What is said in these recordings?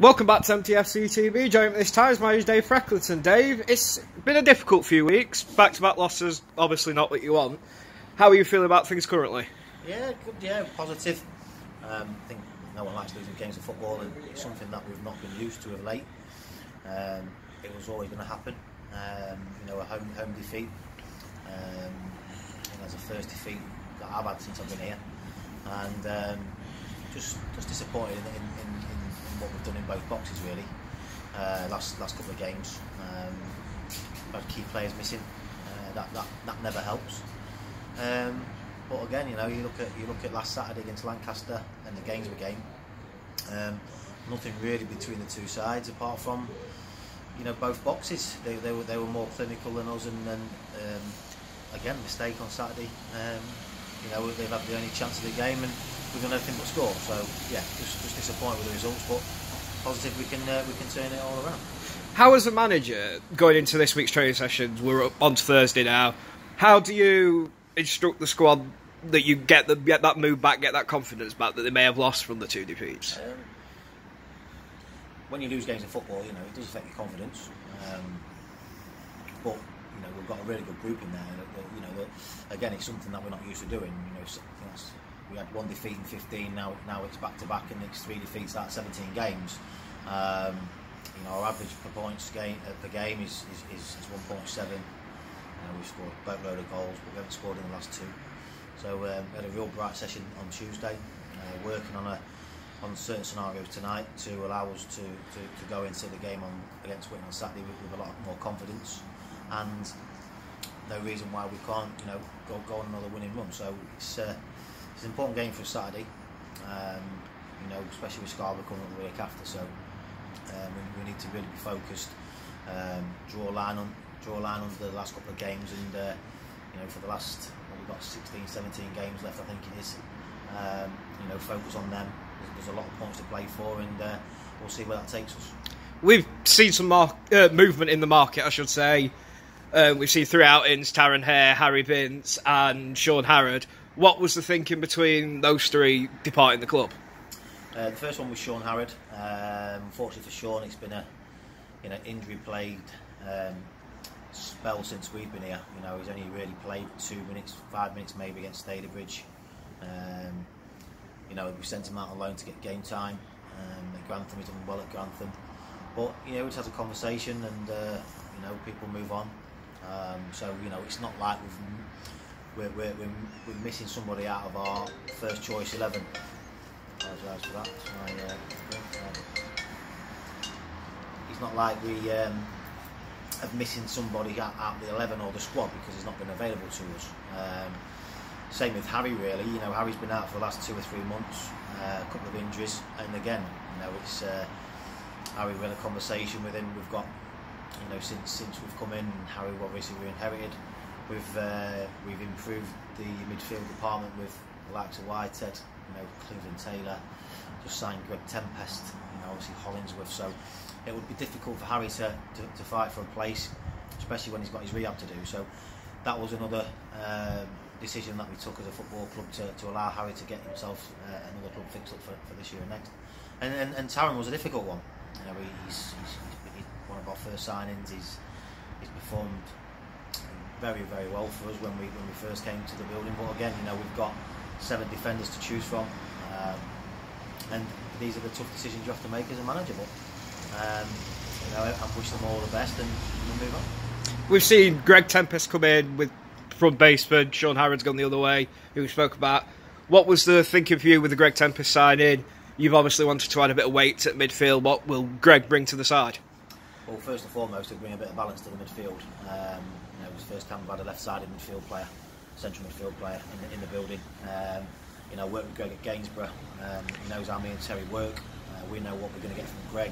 Welcome back to MTFC TV. Joining me this time is my name's Dave Frecklington. Dave, it's been a difficult few weeks. Back-to-back losses, obviously not what you want. How are you feeling about things currently? Yeah, good. Yeah, positive. I think no one likes losing games of football, and it's something that we've not been used to of late. It was always going to happen. A home defeat. That's the first defeat that I've had since I've been here, and just disappointed in what we've done in both boxes really. Last couple of games, had key players missing. That never helps. But again, you look at last Saturday against Lancaster and the Gainsborough game. Nothing really between the two sides apart from both boxes. They were more clinical than us, and then again mistake on Saturday. They've had the only chance of the game and we've done everything but score. So yeah, just disappointed with the results, but positive we can turn it all around. How as a manager going into this week's training sessions, we're up on Thursday now. How do you instruct the squad that you get that move back, get that confidence back that they may have lost from the two defeats? When you lose games in football, it does affect your confidence. But we've got a really good group in there. That again, it's something that we're not used to doing. We had one defeat in 15. Now it's back to back, and it's 3 defeats out of 17 games. Our average per points per game is 1.7. We've scored a boatload of goals, but we haven't scored in the last 2. So we had a real bright session on Tuesday, working on certain scenarios tonight to allow us to go into the game against Whitton on Saturday with a lot more confidence, and no reason why we can't go on another winning run. So it's an important game for Saturday, especially with Scarborough coming up the week after. So we need to really be focused, draw a line on the last couple of games, and for the last, we've got 16, 17 games left, I think it is. Focus on them. There's a lot of points to play for, and we'll see where that takes us. We've seen some movement in the market, I should say. We've seen 3 outings: Taryn Hare, Harry Vince and Sean Harrod. What was the thinking between those 3 departing the club? The first one was Sean Harrod. Unfortunately for Sean, it's been a injury-plagued spell since we've been here. He's only really played 2 minutes, 5 minutes maybe against Stadebridge. We sent him out on loan to get game time at Grantham. He's done well at Grantham, but we just had a conversation, and people move on. So it's not like we're missing somebody out of our first choice 11. Apologise for that. It's not like we are missing somebody out of the 11 or the squad because he's not been available to us. Same with Harry really. Harry's been out for the last 2 or 3 months, a couple of injuries, and again, it's Harry. We had a conversation with him. We've got, since we've come in, Harry obviously we inherited. We've improved the midfield department with the likes of Whitehead, Cleveland Taylor, just signed Greg Tempest, obviously Hollingsworth. So it would be difficult for Harry to fight for a place, especially when he's got his rehab to do. So that was another decision that we took as a football club to allow Harry to get himself another club fixed up for this year and next. And Taryn was a difficult one. He's one of our first signings. He's performed very, very well for us when we first came to the building. But again, we've got 7 defenders to choose from, and these are the tough decisions you have to make as a manager. But I wish them all the best, and we'll move on. We've seen Greg Tempest come in from Baseford. Sean Harrod's gone the other way, who we spoke about. What was the thinking for you with the Greg Tempest signing? You've obviously wanted to add a bit of weight at midfield. What will Greg bring to the side? Well, first and foremost, to bring a bit of balance to the midfield. It was the first time we've had a left-sided midfield player, central midfield player in the building. Worked with Greg at Gainsborough. He knows how me and Terry work. We know what we're going to get from Greg.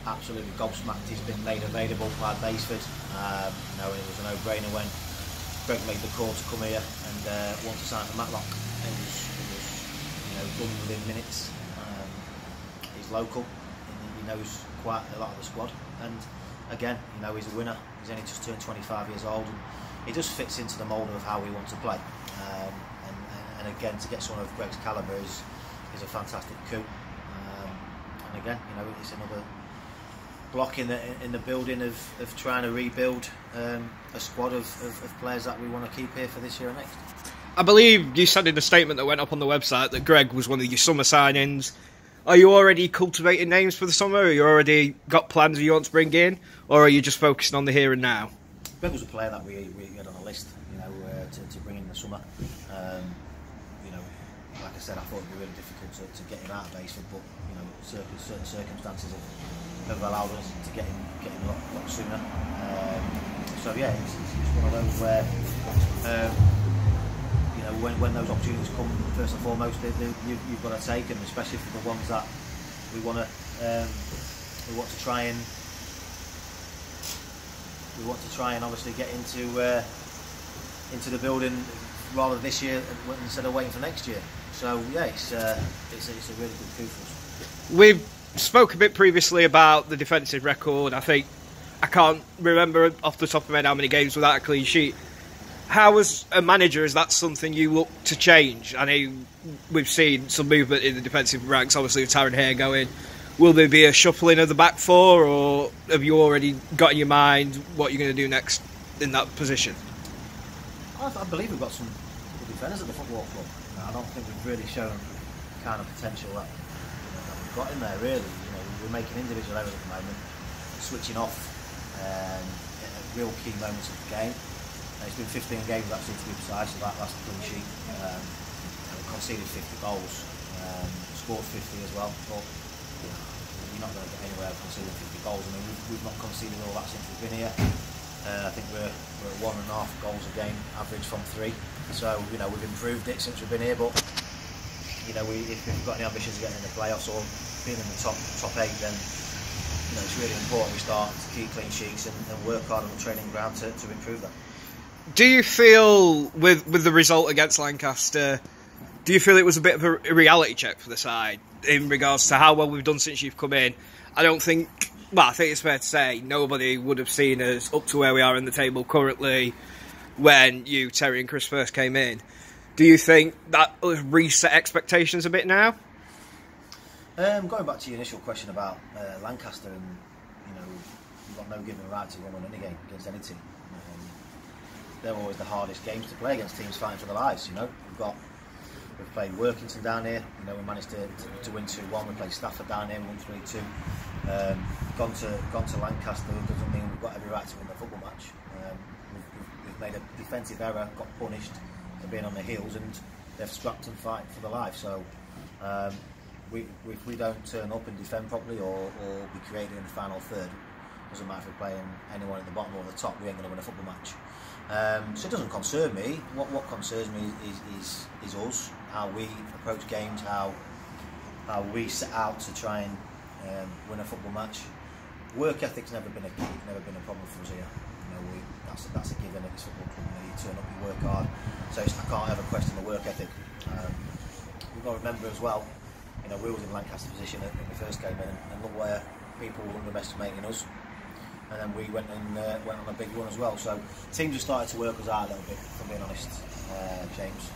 Absolutely gobsmacked he's been made available by Baseford. It was a no-brainer when Greg made the call to come here and want to sign for Matlock. It was done within minutes. He's local. He knows quite a lot of the squad, and again, he's a winner. He's only just turned 25 years old, and he just fits into the mould of how we want to play. And again, to get someone of Greg's calibre is a fantastic coup. And again, it's another block in the building of trying to rebuild a squad of players that we want to keep here for this year and next. I believe you said in the statement that went up on the website that Greg was one of your summer signings. Are you already cultivating names for the summer? Are you already got plans you want to bring in? Or are you just focusing on the here and now? Greg was a player that we had on a list, to bring in the summer. Like I said, I thought it would be really difficult to get him out of Baseford, but certain circumstances have allowed us to get him a lot sooner. So yeah, it's one of those where when those opportunities come, first and foremost, you've got to take them, especially for the ones that we want to try and obviously get into the building rather this year instead of waiting for next year. So yeah, it's a really good coup for us. We've spoke a bit previously about the defensive record. I can't remember off the top of my head how many games without a clean sheet. How, as a manager, is that something you look to change? I know we've seen some movement in the defensive ranks, obviously with Taryn Hare going. Will there be a shuffling of the back four, or have you already got in your mind what you're going to do next in that position? I believe we've got some good defenders at the football club. I don't think we've really shown the kind of potential that we've got in there, really. We're making individual errors at the moment, switching off at real key moments of the game. It's been 15 games actually, to be precise, so that last clean sheet. We conceded 50 goals, scored 50 as well, but you're not going to get anywhere conceding 50 goals. I mean, we've not conceded all that since we've been here. I think we're at 1.5 goals a game average from 3, so we've improved it since we've been here. But if we've got any ambitions of getting in the playoffs or being in the top 8, then it's really important we start to keep clean sheets and work hard on the training ground to improve that. Do you feel, with the result against Lancaster, do you feel it was a bit of a reality check for the side in regards to how well we've done since you've come in? I think it's fair to say nobody would have seen us up to where we are in the table currently when you, Terry and Chris first came in. Do you think that reset expectations a bit now? Going back to your initial question about Lancaster, and you've got no given right to run on any game against any team. They're always the hardest games to play against teams fighting for their lives. We've played Workington down here. We managed to win 2-1. We played Stafford down here, won 3-2. Gone to Lancaster doesn't mean we've got every right to win the football match. We've made a defensive error, got punished for being on their heels, and they've strapped and fight for their life. So if we don't turn up and defend properly or be creative in the final third, doesn't matter if we're playing anyone at the bottom or the top, we ain't going to win a football match. So it doesn't concern me. What concerns me is us, how we approach games, how we set out to try and win a football match. Work ethic's never been a problem for us here. That's a given at this football club. You turn up, you work hard. So I can't ever question the work ethic. We've got to remember as well, we was in Lancaster position when we first came in, and look where people were underestimating us. And then we went on a big run as well. So teams have started to work us out a little bit, if I'm being honest, James.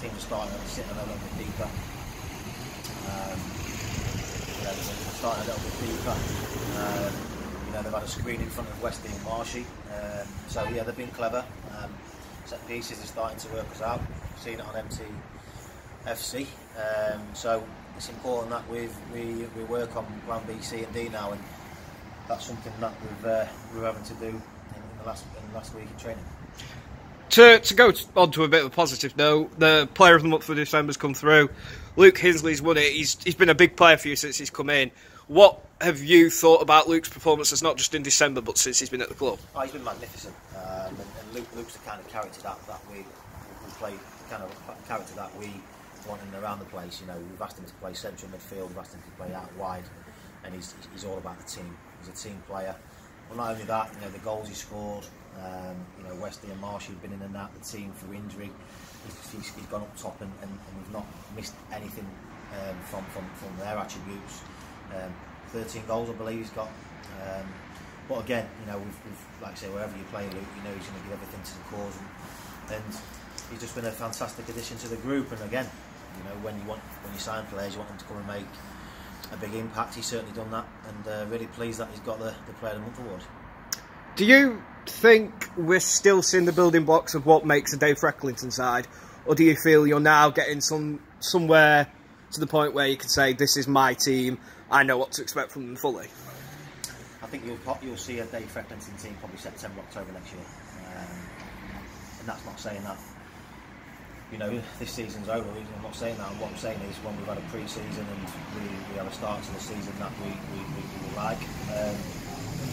Teams are starting to sit a little bit deeper. They're starting a little bit deeper. They've had a screen in front of Westy and Marshy. So yeah, they've been clever. Set pieces are starting to work us out. We've seen it on MTFC. So it's important that we work on plan B, C and D now, and that's something that we're having to do in the last week of training. To go on to a bit of a positive note, the player of the month for December's come through. Luke Hinsley's won it. He's been a big player for you since he's come in. What have you thought about Luke's performances, not just in December, but since he's been at the club? Oh, he's been magnificent. And Luke's the kind of character that we play, the kind of character that we want him around the place. We've asked him to play central midfield, we've asked him to play out wide, and he's all about the team. He's a team player. Well, not only that, the goals he scored, Wesley and Marshy have been in and out the team through injury. He's gone up top, and we've not missed anything from their attributes. 13 goals, I believe he's got. But again, we've like I say, wherever you play Luke, he's going to give everything to the cause, and he's just been a fantastic addition to the group. And again, when you sign players, you want them to come and make a big impact. He's certainly done that, and really pleased that he's got the Player of the Month award. Do you think we're still seeing the building blocks of what makes a Dave Frecklington side, or do you feel you're now getting somewhere to the point where you can say, this is my team, I know what to expect from them fully? I think you'll see a Dave Frecklington team probably September, October next year, and that's not saying that, you know, this season's over. I'm not saying that. And what I'm saying is, when we've had a pre-season and we have a start to the season that we like, I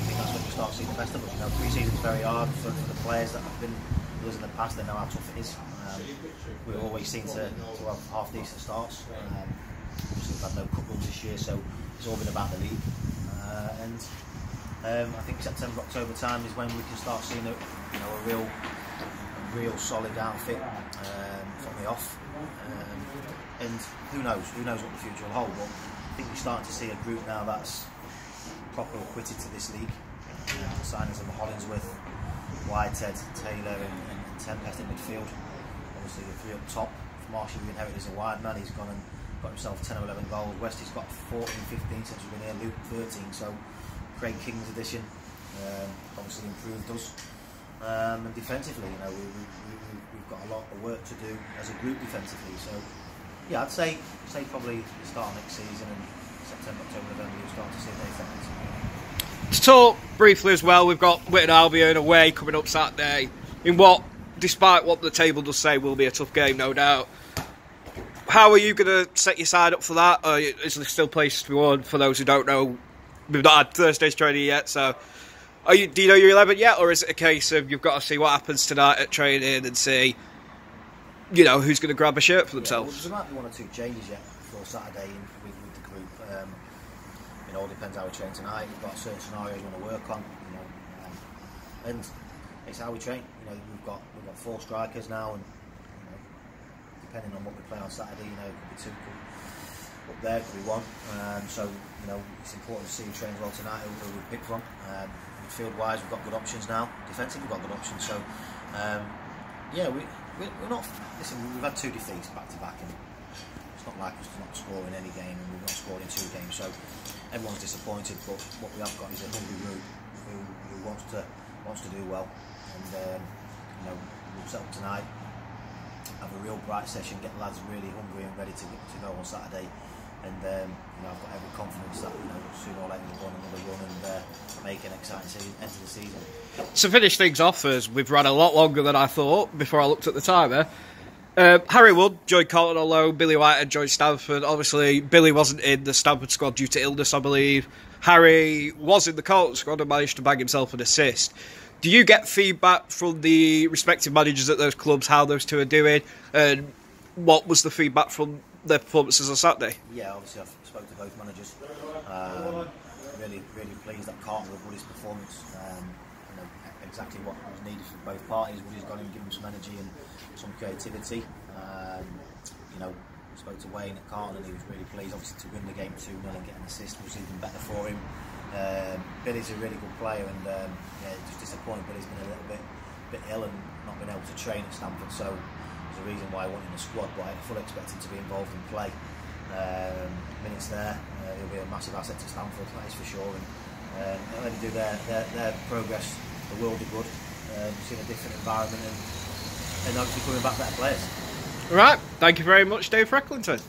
think that's when you start seeing the best of us. You know, pre-season's very hard for the players that have been with us in the past. They know how tough it is. We always seem to have half decent starts. Obviously we've had no cup runs this year, so it's all been about the league. I think September, October time is when we can start seeing a real solid outfit from the off. And who knows what the future will hold. But I think we're starting to see a group now that's properly acquitted to this league. The signings of Hollinsworth, Whitehead, Taylor and Tempest in midfield. Obviously the three up top. Marshall, we inherited as a wide man. He's gone and got himself 10 or 11 goals. Westy's got 14, 15 since we've been here. Luke 13. So Craig King's addition obviously improved us. And defensively, you know, we've got a lot of work to do as a group defensively. So yeah, I'd say probably the start of next season, and September, October, November, you'll start to see Dave Frecklington. To talk briefly as well, we've got Witton Albion away coming up Saturday in what, despite what the table does say, will be a tough game, no doubt. How are you going to set your side up for that? Or is there still places to be won? For those who don't know, we've not had Thursday's training yet, so do you know your 11 yet, or is it a case of you've got to see what happens tonight at training and see, you know, who's going to grab a shirt for themselves? Yeah, well, there might be one or two changes yet for Saturday with the group. It all depends how we train tonight. We've got certain scenarios we want to work on, you know, and it's how we train. You know, we've got 4 strikers now, and you know, depending on what we play on Saturday, you know, it could be 2 up there, could be 1. So you know, it's important to see who trains well tonight, who we pick from. Midfield wise, we've got good options now. Defensively, we've got good options. So yeah, we're not. Listen, we've had 2 defeats back to back, and it's not like we're not scoring any game, and we've not scored in 2 games. So everyone's disappointed, but what we have got is a hungry group who wants to do well, and you know, we'll set up tonight, have a real bright session, get the lads really hungry and ready to go on Saturday. And you know, I've got every confidence that, you know, sooner or later we'll go on another run and make an exciting end to the season. To finish things off, as we've run a lot longer than I thought before I looked at the timer, Harry Wood joined Carlton on loan, Billy White had joined Stamford. Obviously, Billy wasn't in the Stamford squad due to illness, I believe. Harry was in the Carlton squad and managed to bag himself an assist. Do you get feedback from the respective managers at those clubs how those two are doing? And what was the feedback from their performances on Saturday? Yeah, obviously I've spoken to both managers. Really pleased that Carlton with Woody's performance. You know, exactly what was needed for both parties. Woody's got him, given him some energy and some creativity. You know, spoke to Wayne at Carlton and he was really pleased, obviously, to win the game 2-0 and get an assist was even better for him. Billy's a really good player, and yeah, just disappointed Billy's been a little bit ill and not been able to train at Stamford, so there's a reason why I want him in the squad, but I fully expect him to be involved in play. Minutes there, he'll be a massive asset to Stamford, that is for sure, and they'll only do their progress, the world be good, seeing a different environment and obviously coming back better players. Right, thank you very much, Dave Frecklington.